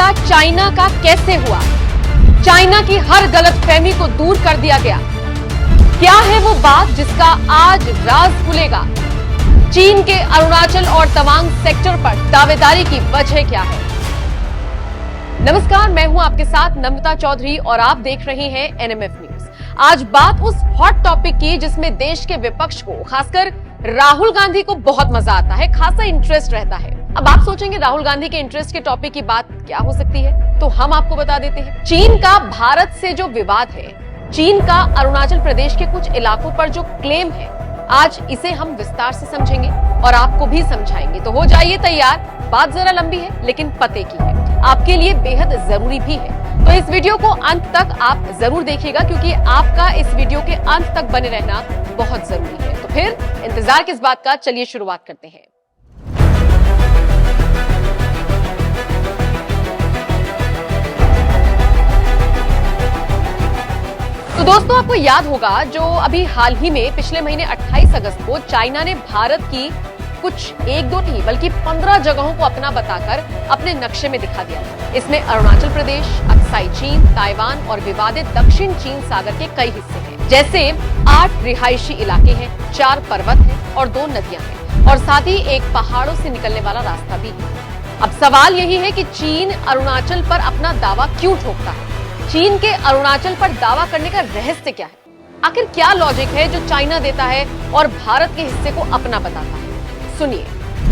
फैसला चाइना का कैसे हुआ? चाइना की हर गलतफहमी को दूर कर दिया गया। क्या है वो बात जिसका आज राज खुलेगा? चीन के अरुणाचल और तवांग सेक्टर पर दावेदारी की वजह क्या है? नमस्कार, मैं हूं आपके साथ नम्रता चौधरी और आप देख रहे हैं एनएमएफ न्यूज। आज बात उस हॉट टॉपिक की जिसमें देश के विपक्ष को, खासकर राहुल गांधी को बहुत मजा आता है, खासा इंटरेस्ट रहता है। अब आप सोचेंगे राहुल गांधी के इंटरेस्ट के टॉपिक की बात क्या हो सकती है, तो हम आपको बता देते हैं। चीन का भारत से जो विवाद है, चीन का अरुणाचल प्रदेश के कुछ इलाकों पर जो क्लेम है, आज इसे हम विस्तार से समझेंगे और आपको भी समझाएंगे। तो हो जाइए तैयार, बात जरा लंबी है लेकिन पते की है, आपके लिए बेहद जरूरी भी है। तो इस वीडियो को अंत तक आप जरूर देखिएगा क्योंकि आपका इस वीडियो के अंत तक बने रहना बहुत जरूरी है। तो फिर इंतजार किस बात का, चलिए शुरुआत करते हैं। तो दोस्तों, आपको याद होगा जो अभी हाल ही में पिछले महीने 28 अगस्त को चाइना ने भारत की कुछ एक दो नहीं बल्कि 15 जगहों को अपना बताकर अपने नक्शे में दिखा दिया। इसमें अरुणाचल प्रदेश, अक्साई चीन, ताइवान और विवादित दक्षिण चीन सागर के कई हिस्से हैं। जैसे 8 रिहायशी इलाके हैं, 4 पर्वत हैं और 2 नदियां हैं और साथ ही एक पहाड़ों से निकलने वाला रास्ता भी है। अब सवाल यही है कि चीन अरुणाचल पर अपना दावा क्यों ठोकता है? चीन के अरुणाचल पर दावा करने का रहस्य क्या है? आखिर क्या लॉजिक है जो चाइना देता है और भारत के हिस्से को अपना बताता है? सुनिए,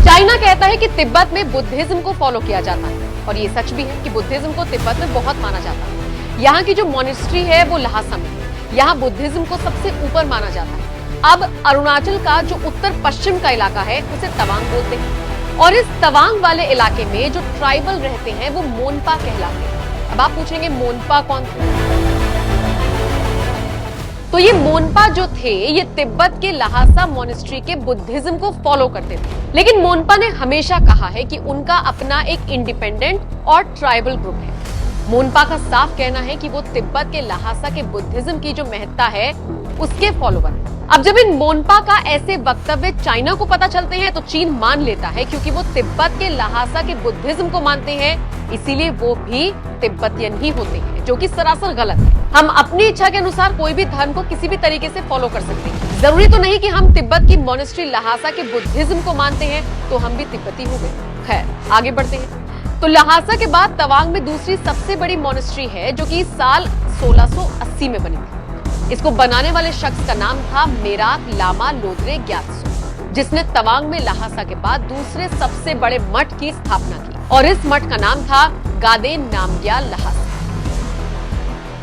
चाइना कहता है कि तिब्बत में बुद्धिज्म को फॉलो किया जाता है और ये सच भी है कि बुद्धिज्म को तिब्बत में बहुत माना जाता है। यहाँ की जो मॉनेस्ट्री है वो ल्हासा में, यहाँ बुद्धिज्म को सबसे ऊपर माना जाता है। अब अरुणाचल का जो उत्तर पश्चिम का इलाका है उसे तवांग बोलते हैं और इस तवांग वाले इलाके में जो ट्राइबल रहते हैं वो मोनपा कहलाते हैं। अब आप पूछेंगे मोनपा कौन थे? तो ये मोनपा जो थे ये तिब्बत के ल्हासा मॉनेस्ट्री के बुद्धिज्म को फॉलो करते थे, लेकिन मोनपा ने हमेशा कहा है कि उनका अपना एक इंडिपेंडेंट और ट्राइबल ग्रुप है। मोनपा का साफ कहना है कि वो तिब्बत के ल्हासा के बुद्धिज्म की जो महत्ता है उसके फॉलोवर है। अब जब इन मोनपा का ऐसे वक्तव्य चाइना को पता चलते हैं तो चीन मान लेता है क्योंकि वो तिब्बत के ल्हासा के बुद्धिज्म को मानते हैं, इसीलिए वो भी तिब्बतियन ही होते हैं, जो कि सरासर गलत है। हम अपनी इच्छा के अनुसार कोई भी धर्म को किसी भी तरीके से फॉलो कर सकते हैं। जरूरी तो नहीं कि हम तिब्बत की मॉनेस्ट्री ल्हासा के बुद्धिज्म को मानते हैं तो हम भी तिब्बती हो गए। खैर, आगे बढ़ते हैं। तो ल्हासा के बाद तवांग में दूसरी सबसे बड़ी मॉनेस्ट्री है जो कि साल 1680 में बनी थी। इसको बनाने वाले शख्स का नाम था मेराक लामा लोद्रे ग्यात्सो, जिसने तवांग में ल्हासा के बाद दूसरे सबसे बड़े मठ की स्थापना की और इस मठ का नाम था गादे नामग्याल ल्हासा।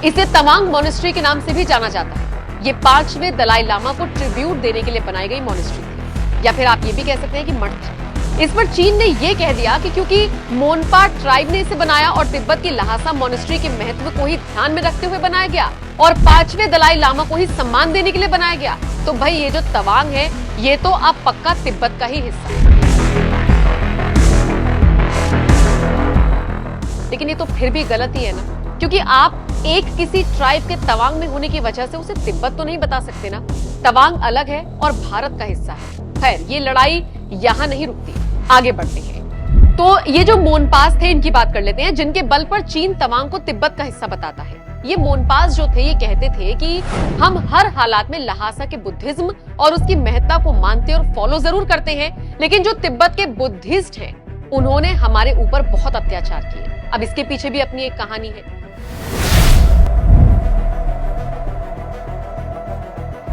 इसे तवांग मॉनेस्ट्री के नाम से भी जाना जाता है। ये 5वें दलाई लामा को ट्रिब्यूट देने के लिए बनाई गई मॉनेस्ट्री थी, या फिर आप ये भी कह सकते हैं कि मठ था। इस पर चीन ने ये कह दिया कि क्योंकि मोनपा ट्राइब ने इसे बनाया और तिब्बत की ल्हासा मॉनेस्ट्री के महत्व को ही ध्यान में रखते हुए बनाया गया और 5वें दलाई लामा को ही सम्मान देने के लिए बनाया गया, तो भाई ये जो तवांग है ये तो अब पक्का तिब्बत का ही हिस्सा है। लेकिन ये तो फिर भी गलत ही है ना, क्योंकि आप एक किसी ट्राइब के तवांग में होने की वजह से उसे तिब्बत तो नहीं बता सकते ना। तवांग अलग है और भारत का हिस्सा है। खैर, ये लड़ाई यहाँ नहीं रुकती, आगे बढ़ते हैं। तो ये जो मोनपास थे इनकी बात कर लेते हैं, जिनके बल पर चीन तवांग को तिब्बत का हिस्सा बताता है। ये मोनपास जो थे ये कहते थे कि हम हर हालात में ल्हासा के बुद्धिज्म और उसकी महत्ता को मानते और फॉलो जरूर करते हैं, लेकिन जो तिब्बत के बुद्धिस्ट हैं उन्होंने हमारे ऊपर बहुत अत्याचार किए। अब इसके पीछे भी अपनी एक कहानी है।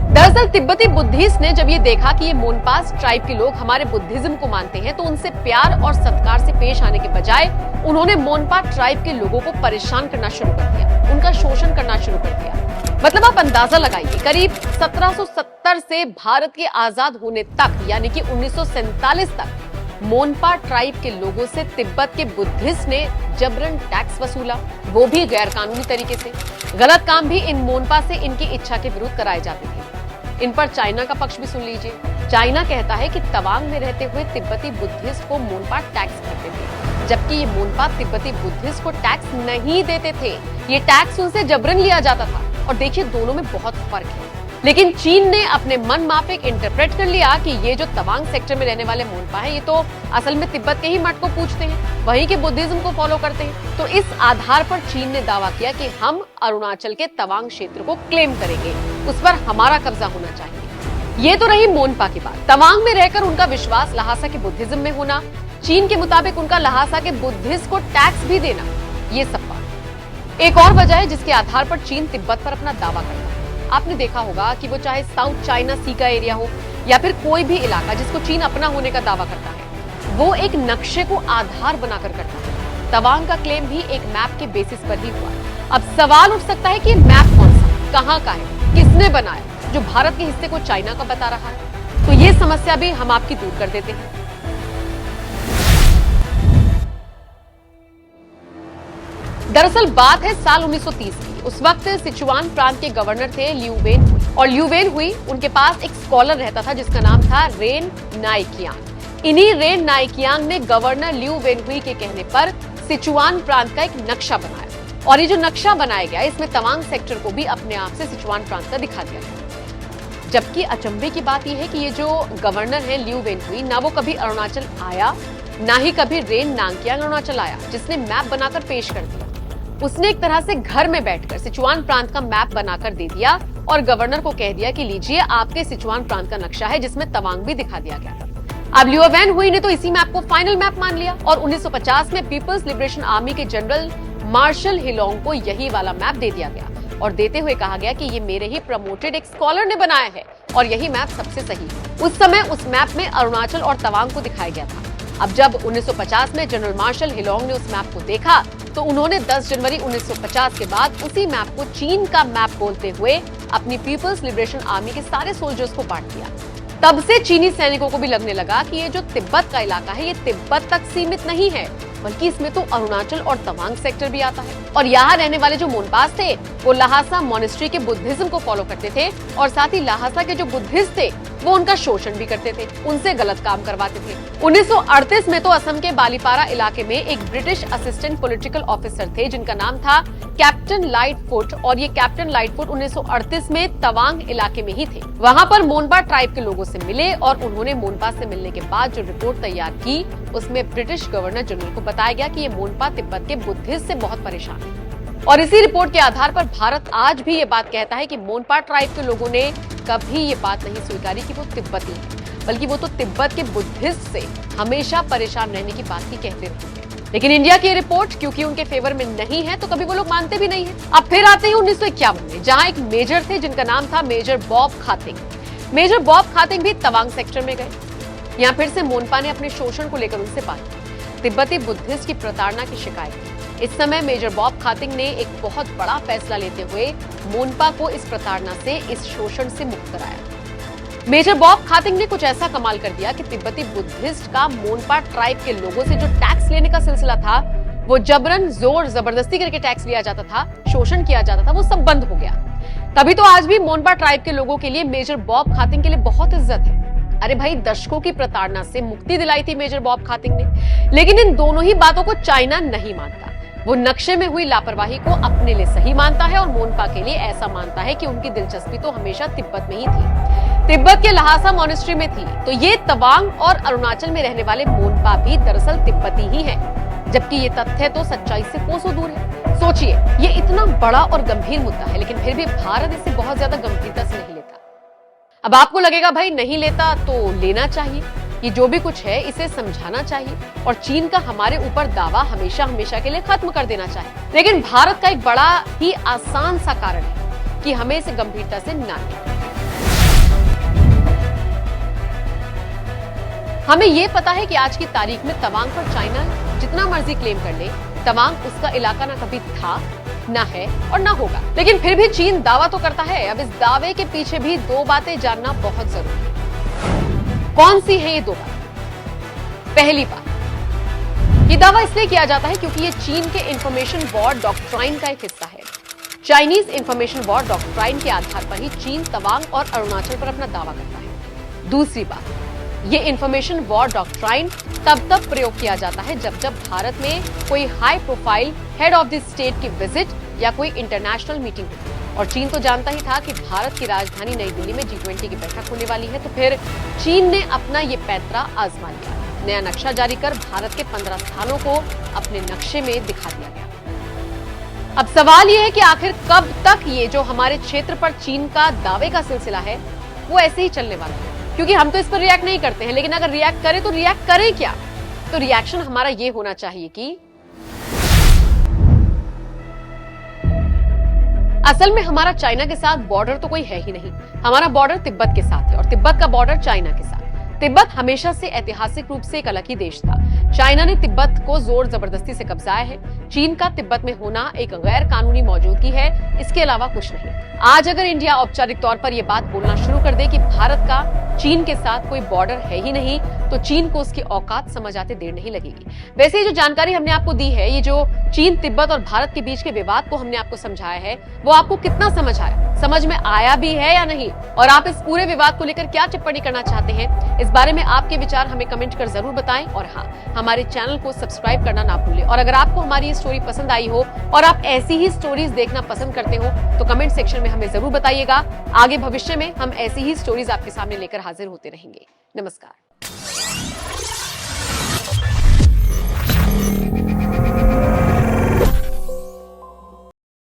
दरअसल तिब्बती बुद्धिस्ट ने जब ये देखा कि ये मोनपास ट्राइब के लोग हमारे बुद्धिज्म को मानते हैं तो उनसे प्यार और सत्कार से पेश आने के बजाय उन्होंने मोनपा ट्राइब के लोगों को परेशान करना शुरू कर दिया, उनका शोषण करना शुरू कर दिया। मतलब आप अंदाजा लगाइए, करीब 1770 से भारत के आजाद होने तक यानी कि 1947 तक मोनपा ट्राइब के लोगों से तिब्बत के बुद्धिस्ट ने जबरन टैक्स वसूला, वो भी गैर कानूनी तरीके से। गलत काम भी इन मोनपा से इनकी इच्छा के विरुद्ध कराए जाते थे। इन पर चाइना का पक्ष भी सुन लीजिए। चाइना कहता है कि तवांग में रहते हुए तिब्बती बुद्धिस्ट को मोनपा टैक्स करते थे, जबकि ये मोनपा तिब्बती बुद्धिस्ट को टैक्स नहीं देते थे। ये टैक्स उनसे जबरन लिया जाता था। और देखिए, दोनों में बहुत फर्क है। लेकिन चीन ने अपने मन माफिक इंटरप्रेट कर लिया कि ये जो तवांग सेक्टर में रहने वाले मोनपा है, ये तो असल में तिब्बत के ही मठ को पूजते हैं, वहीं के बुद्धिज्म को फॉलो करते हैं। तो इस आधार पर चीन ने दावा किया कि हम अरुणाचल के तवांग क्षेत्र को क्लेम करेंगे, उस पर हमारा कब्जा होना चाहिए। ये तो रही मोनपा की बात। तवांग में रहकर उनका विश्वास लहासा के बुद्धिज्म में होना, चीन के मुताबिक उनका लहासा के बुद्धिस्ट को टैक्स भी देना, ये सब बात एक और वजह है जिसके आधार पर चीन तिब्बत पर अपना दावा करता है। आपने देखा होगा कि वो चाहे साउथ चाइना सी का एरिया हो या फिर कोई भी इलाका जिसको चीन अपना होने का दावा करता है, वो एक नक्शे को आधार बनाकर करता है। तवांग का क्लेम भी एक मैप के बेसिस पर ही हुआ। अब सवाल उठ सकता है कि मैप कौन सा, कहां का है, किसने बनाया, जो भारत के हिस्से को चाइना का बता रहा है? तो ये समस्या भी हम आपकी दूर कर देते हैं। दरअसल बात है साल 1930 की। उस वक्त सिचुआन प्रांत के गवर्नर थे लियू वेन हुई, और लियू वेन हुई उनके पास एक स्कॉलर रहता था जिसका नाम था रेन नाइकियांग। इन्हीं रेन नाइकियांग ने गवर्नर लियू वेन हुई के कहने पर सिचुआन प्रांत का एक नक्शा बनाया, और ये जो नक्शा बनाया गया इसमें तवांग सेक्टर को भी अपने आप से सिचुआन प्रांत का दिखा दिया गया। जबकि अचंभे की बात यह है कि ये जो गवर्नर है लियू वेन हुई, ना वो कभी अरुणाचल आया, ना ही कभी रेन नाइकियांग अरुणाचल आया जिसने मैप बनाकर पेश कर दिया। उसने एक तरह से घर में बैठकर सिचुआन प्रांत का मैप बनाकर दे दिया और गवर्नर को कह दिया कि लीजिए आपके सिचुआन प्रांत का नक्शा है, जिसमें तवांग भी दिखा दिया गया था। अब लियू वेन हुई ने तो इसी मैप को फाइनल मैप मान लिया और 1950 में पीपल्स लिबरेशन आर्मी के जनरल मार्शल हिलोंग को यही वाला मैप दे दिया गया और देते हुए कहा गया कि ये मेरे ही प्रमोटेड एक स्कॉलर ने बनाया है और यही मैप सबसे सही है। उस समय उस मैप में अरुणाचल और तवांग को दिखाया गया था। अब जब 1950 में जनरल मार्शल हिलोंग ने उस मैप को देखा तो उन्होंने 10 जनवरी 1950 के बाद उसी मैप को चीन का मैप बोलते हुए अपनी पीपल्स लिबरेशन आर्मी के सारे सोल्जर्स को बांट दिया। तब से चीनी सैनिकों को भी लगने लगा कि ये जो तिब्बत का इलाका है, ये तिब्बत तक सीमित नहीं है, बल्कि इसमें तो अरुणाचल और तवांग सेक्टर भी आता है। और यहाँ रहने वाले जो मोनपास थे वो लहासा मॉनेस्ट्री के बुद्धिज्म को फॉलो करते थे और साथ ही लहासा के जो बुद्धिस्ट थे वो उनका शोषण भी करते थे, उनसे गलत काम करवाते थे। 1938 में तो असम के बालीपारा इलाके में एक ब्रिटिश असिस्टेंट पॉलिटिकल ऑफिसर थे जिनका नाम था कैप्टन लाइटफुट, और ये कैप्टन लाइटफुट 1938 में तवांग इलाके में ही थे। वहां पर मोनपा ट्राइब के लोगों से मिले और उन्होंने मोनपा से मिलने के बाद जो रिपोर्ट तैयार की उसमें ब्रिटिश गवर्नर जनरल को बताया गया कि ये मोनपा तिब्बत के बुद्धिस्ट से बहुत परेशान है। और इसी रिपोर्ट के आधार पर भारत आज भी ये बात कहता है कि मोनपा ट्राइब के लोगों ने कभी ये बात नहीं स्वीकारी कि वो तिब्बती है, बल्कि वो तो तिब्बत के बुद्धिस्ट से हमेशा परेशान रहने की बात ही कहते रहे। लेकिन इंडिया की रिपोर्ट क्योंकि उनके फेवर में नहीं है तो कभी वो लोग मानते भी नहीं है। अब फिर आते हैं 1951 में, जहां एक मेजर थे जिनका नाम था major Bob Khathing. Major Bob Khathing भी तवांग सेक्टर में गए। यहाँ फिर से मोनपा ने अपने शोषण को लेकर उनसे बात की, तिब्बती बुद्धिस्ट की प्रताड़ना की शिकायत की। इस समय मेजर बॉब खातिंग ने एक बहुत बड़ा फैसला लेते हुए मोनपा को इस प्रताड़ना से, इस शोषण से मुक्त कराया। मेजर बॉब खातिंग ने कुछ ऐसा कमाल कर दिया कि तिब्बती बुद्धिस्ट का मोनपा ट्राइब के लोगों से जो टैक्स लेने का सिलसिला था, वो जबरन जोर जबरदस्ती करके टैक्स लिया जाता था, शोषण किया जाता था, वो सब बंद हो गया। तभी तो आज भी मोनपा ट्राइब के लोगों के लिए मेजर बॉब खातिंग के लिए बहुत इज्जत है। अरे भाई, दशकों की प्रताड़ना से मुक्ति दिलाई थी मेजर बॉब खातिंग ने। लेकिन इन दोनों ही बातों को चाइना नहीं मानता। वो नक्शे में हुई लापरवाही को अपने लिए सही मानता है और मोनपा के लिए ऐसा मानता है कि उनकी दिलचस्पी तो हमेशा तिब्बत में ही थी, तिब्बत के लहासा मॉनेस्ट्री में थी। तो ये तवांग और अरुणाचल में रहने वाले मोनपा भी दरअसल तिब्बती ही है, जबकि ये तथ्य तो सच्चाई से कोसों दूर है। सोचिए, ये इतना बड़ा और गंभीर मुद्दा है, लेकिन फिर भी भारत इसे बहुत ज्यादा गंभीरता से नहीं लेता। अब आपको लगेगा भाई नहीं लेता तो लेना चाहिए, ये जो भी कुछ है इसे समझाना चाहिए और चीन का हमारे ऊपर दावा हमेशा हमेशा के लिए खत्म कर देना चाहिए। लेकिन भारत का एक बड़ा ही आसान सा कारण है कि हमें इसे गंभीरता से ना लें। हमें ये पता है कि आज की तारीख में तवांग पर चाइना जितना मर्जी क्लेम कर ले, तवांग उसका इलाका ना कभी था, ना है और ना होगा। लेकिन फिर भी चीन दावा तो करता है। अब इस दावे के पीछे भी दो बातें जानना बहुत जरूरी है। कौन सी है ये दो बातें? पहली बात, ये दावा इसलिए किया जाता है क्योंकि ये चीन के इंफॉर्मेशन वॉर डॉक्ट्राइन का एक हिस्सा है। चाइनीज इंफॉर्मेशन वॉर डॉक्ट्राइन के आधार पर ही चीन तवांग और अरुणाचल पर अपना दावा करता है। दूसरी बात, ये इंफॉर्मेशन वॉर डॉक्ट्राइन तब प्रयोग किया जाता है जब भारत में कोई high profile head of the state की विजिट या कोई इंटरनेशनल मीटिंग होती है। और चीन तो जानता ही था कि भारत की राजधानी नई दिल्ली में G20 की बैठक होने वाली है, तो फिर चीन ने अपना ये पैंतरा आजमा लिया। नया नक्शा जारी कर भारत के 15 स्थानों को अपने नक्शे में दिखा दिया गया। अब सवाल यह है कि आखिर कब तक ये जो हमारे क्षेत्र पर चीन का दावे का सिलसिला है वो ऐसे ही चलने वाला है, क्योंकि हम तो इस पर रिएक्ट नहीं करते हैं, लेकिन अगर रिएक्ट करें तो रिएक्ट करें क्या? तो रिएक्शन हमारा ये होना चाहिए कि असल में हमारा चाइना के साथ बॉर्डर तो कोई है ही नहीं। हमारा बॉर्डर तिब्बत के साथ है और तिब्बत का बॉर्डर चाइना के साथ। तिब्बत हमेशा से ऐतिहासिक रूप से एक अलग ही देश था। चाइना ने तिब्बत को जोर जबरदस्ती से कब्जाया है। चीन का तिब्बत में होना एक गैर कानूनी मौजूदगी है, इसके अलावा कुछ नहीं। आज अगर इंडिया औपचारिक तौर पर यह बात बोलना शुरू कर दे कि भारत का चीन के साथ कोई बॉर्डर है ही नहीं, तो चीन को उसकी औकात समझ आते देर नहीं लगेगी। वैसे ये जो जानकारी हमने आपको दी है, ये जो चीन तिब्बत और भारत के बीच के विवाद को हमने आपको समझाया है, वो आपको कितना समझ आया, समझ में आया भी है या नहीं, और आप इस पूरे विवाद को लेकर क्या टिप्पणी करना चाहते हैं, इस बारे में आपके विचार हमें कमेंट कर जरूर बताएं। और हाँ, हमारे चैनल को सब्सक्राइब करना ना भूलें। और अगर आपको हमारी ये स्टोरी पसंद आई हो और आप ऐसी ही स्टोरीज देखना पसंद करते हो तो कमेंट सेक्शन में हमें जरूर बताइएगा। आगे भविष्य में हम ऐसी ही स्टोरीज आपके सामने लेकर हाजिर होते रहेंगे। नमस्कार।